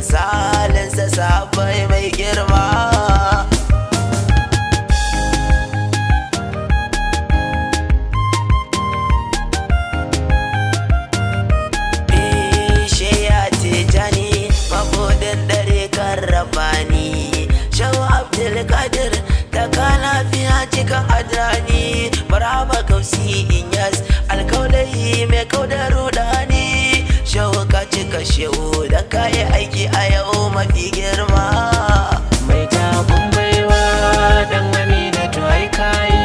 misalinsa sahabbai mai girma. Kadir da ka lafiya cikin adrani marhaba kausi inyas alkaulai mai kaudar rudani shehu ka cika shehu da ka yi aiki a yau mafi girma. Mai takun baiwa dan Aminatu ai kai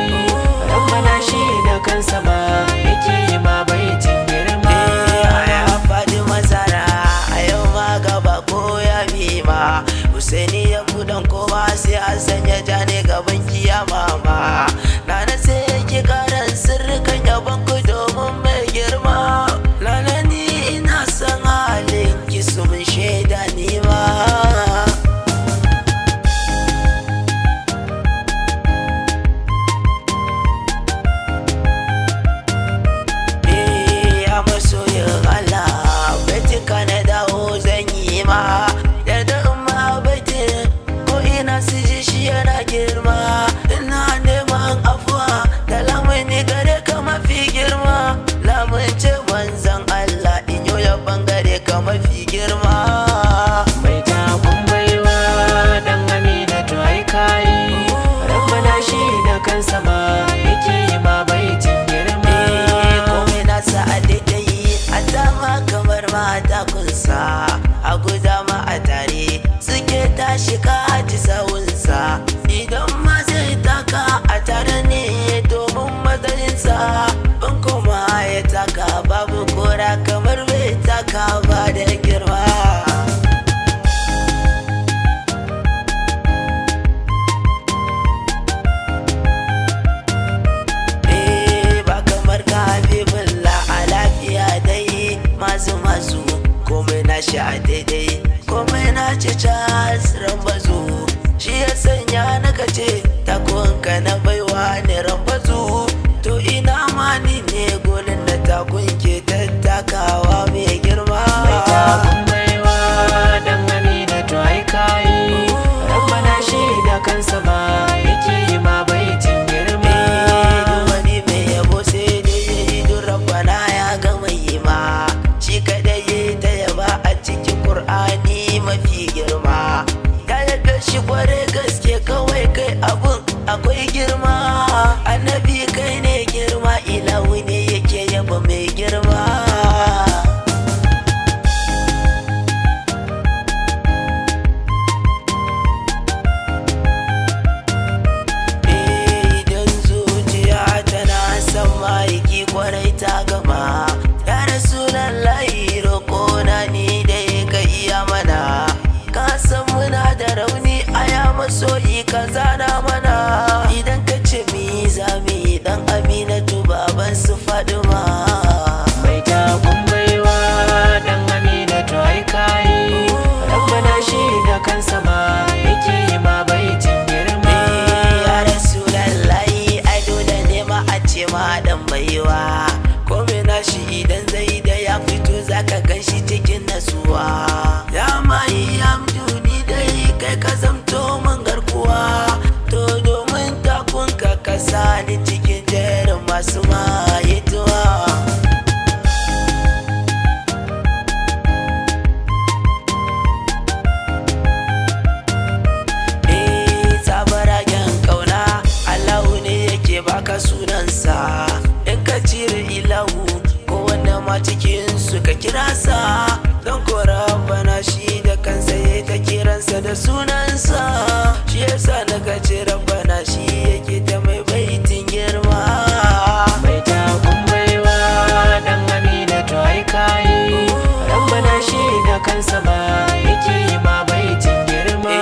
rabbana shi da kansa ma yake yi ma baitin girma. Ya faɗi mazara a yau ma gaba ko ya bi ma Husaini ya budan kowa sai a sanya jani gaban kiyama ma. Nana sai ki karan sirrikan yaban ku domin mai girma. Lala ni ina son halin ki su mun shaida ni ma. Ya masoyin Allah baitin ka na dawo zan yi ma. Su ji shi yana girma ina neman afuwa da lamuni gare ka mafi girma. Lamun ce manzan Allah in yau ya bangare ka mafi girma. Mai takun baiwa dan Aminatu ai kai rabbana shi da kansa ma yake yi ma baitin girma. Komai nasa a daidai a dama kamar mata kunsa a guda ma a tare suke tashi ka haji sawunsa. Idan ma zai taka a tare ne domin matsayinsa in kuma ya taka babu kora kamar bai taka ba da girma. Ba kamar ka Habibullah a lafiya dai mazu komai na shi a daidai komai na ci cas rambazu. Shi ya sanya na kace takunka na baiwa ne rambazu. To ina ma ni ne golin da takun ke tattakawa mai girma. Mai takun baiwa dan Aminatu ai kai rabbana shi da kansa ma yake yi ma baitin girma. Wani mai yabo sai dai ya yi don rabbana ya gama yi ma. Shi kadai ya yi ta yaba a cikin Kur'ani mafi girma. Ya yabe shi kware gaske kawai kai abun akwai girma. Annabi kai ne girma ilahu ne yake yaba mai girma. Idan zuciya tana son ma'aiki kwarai ta gama. Ya Rasulallahi roƙona ni dai ka iya mana. Ka san muna da rauni aya masoyi ka zana mana. Idan ka ce mi zami dan Aminatu baban su Fadima. Mai takun baiwa dan Aminatu ai kai rabbana shi da kansa ma yake yi ma baitin girma. Ya Rasulallahi ai dole ne ma a ce ma dan baiwa. Komai na shi idan zai da ya fito zaka gan shi cikin nasuwa. Ya mai amduni dai kai ka zamto min garkuwa. To domin takunka ka sani cikin jerin masu mayituwa. Sabaragen kauna Allahu ne yake baka sunansa. In ka cire ilahu ko wanda ma cikin su ka kira sa. Don kora bana shi da kansa ya ta kiransa da sunansa. Shi yasa na ka ce rabbana shi yake ta mai baitin girma. Mai takun baiwa dan Aminatu ai kai rabbana shi da kansa ma yake yi ma baitin girma.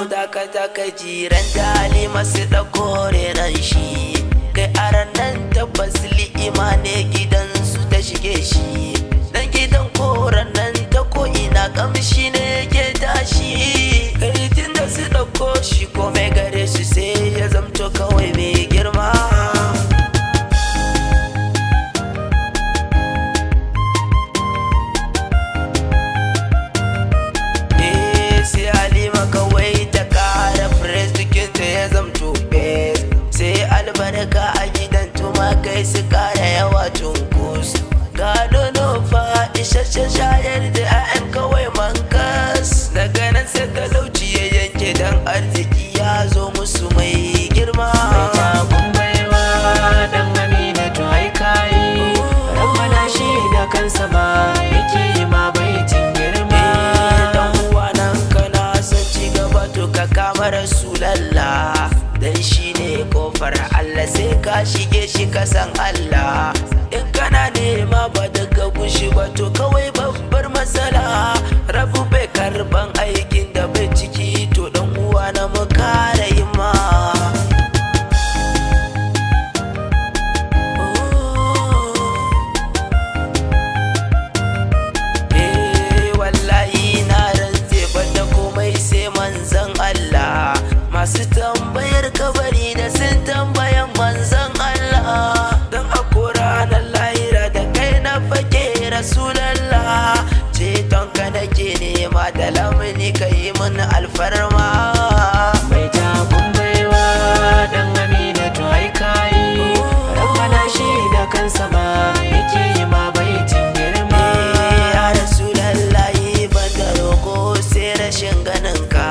To ka jiran da Halima su ɗauko renan shi. Kai aran nan tabbas li'ima ne gidansu ta shige shi. Dan gidan koran nan ta ko'ina kamshi ne ke tashi. Kai tun da su ɗauko shi komai gare su sai ya zamto kawai mai girma. cunkus. Ga nono fa isasshen shayar da 'ya'yan kawai mankas. Daga nan sai talauci ya yanke dan arziki ya zo musu mai girma. Mai takun baiwa dan Aminatu ai kayi, rabbana shi da kansa ma yake yi ma baitin girma. Dan uwa nan kana son ci gaba to ka kama Rasulallah, dan shi ne kofar Allah sai ka shige shi ka san Allah. In kana nema ba daga gushi ba to kawai babbar matsala, rabu bai karban aikin da bai ciki, to dan uwa na mu kara himma. Wallahi na rantse ba da komai sai manzon Allah, masu tambayar kabari da sun tambayan manzon Allah. Dan a ranar lahira da kai na fake Rasulallah, ceton ka nake nema da lamuni ka yi min alfarma. Mai takun baiwa dan Aminatu ai kayi, rabbana shi da kansa ma yake yi ma baitin girma. Ya Rasulallahi ban da roko sai rashin ganin ka,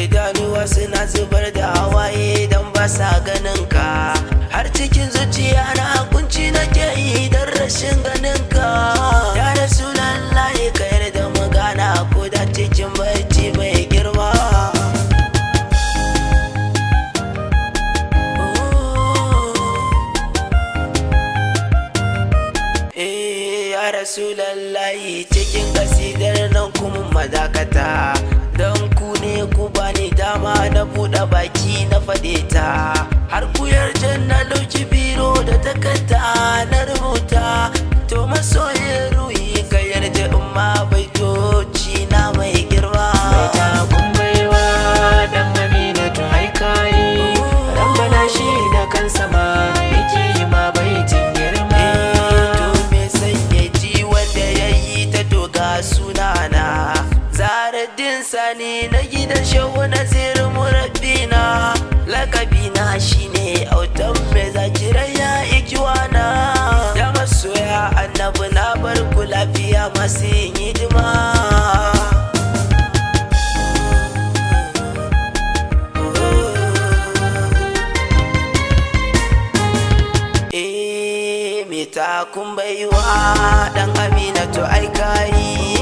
idanuwa suna zubar da hawaye dan ba sa ganin ka, har cikin zuciya na kunci nake yi dan rashin ganin ka. Ya Rasulallahi ka yarda mu gana ko da cikin barci mai girma. Ya Rasulallahi cikin kasidar nan kuma madakata, dan ku ne ku bani dama na buɗe baki na faɗe ta, har ku yarda na ɗauki biro da takarda na rubuta. To masoyin ruhi ka yarda in ma baitoci na mai girma. Mai takun baiwa dan Aminatu ai kayi, rabbana shi da kansa ma yake yi ma baitin girma. To me sanya ji wanda ya yi ta doga sunana, Zahraddin Sani na gidan Shehu Naziru murabbina, lakabina shine Autan Måì zäkīrâī ikiwana. Ya masoya annabi na bar ku lafiya masu yin hidima. Mai takun baiwa dan Aminatu ai kayi,